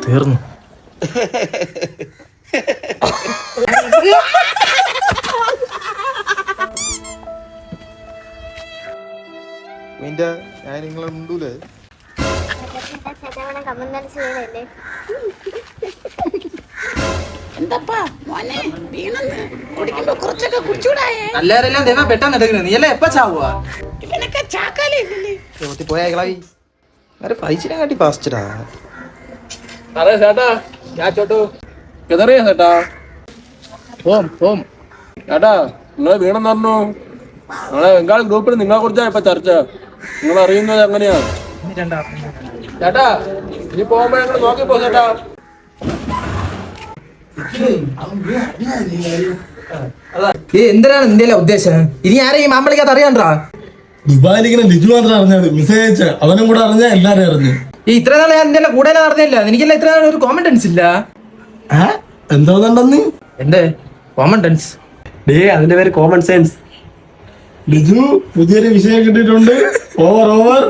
തീർന്നു. ഞാൻ നിങ്ങളെ ഉണ്ടൂലേ എല്ലാരെല്ലാം ദൈവം പെട്ടെന്ന് എടുക്കുന്നത്. നീ എല്ലാം എപ്പ ചാവുക? പോയാളായി പൈസനെ കാട്ടി ഫാസ്റ്റഡാ. अरे सेटा क्या छोटू किधर है सेटा ഓം ഓം ചേട്ടാ നിങ്ങൾ വീണെന്ന് പറഞ്ഞു. നമ്മളെ ബംഗാൾ ഗ്രൂപ്പിൽ നിങ്ങളെ കുറിച്ചാണ് ഇപ്പൊ ചർച്ച. നിങ്ങൾ അറിയുന്നത് എങ്ങനെയാ ചേട്ടാ? ഇനി പോകുമ്പോ ഞങ്ങൾ നോക്കിപ്പോ ചേട്ടാ. എന്തിനാണ് നിന്റെ ഉദ്ദേശം? ഇനി ആരെയും മാമ്പളിക്കകത്ത് അറിയാണ്ടാ? ദുബായിലിങ്ങനെ ലിജു മാത്രം അറിഞ്ഞത്, മെസ്സേജ് അയച്ച അവനും കൂടെ അറിഞ്ഞ എല്ലാരും അറിഞ്ഞു. ഈ ഇത്ര നാളെ ഞാൻ നിന്റെ കൂടെ നടന്നില്ല. എനിക്കല്ല ഇത്ര നാൾ ഒരു കോമൺ ടെൻസ് ഇല്ല. എന്തോന്നുണ്ടെന്ന് എന്റെ കോമൺ ടെൻസ് അതിന്റെ പേര് കോമൺ സെൻസ്. ലിജു പുതിയൊരു വിഷയം കിട്ടിയിട്ടുണ്ട്. ഓവർ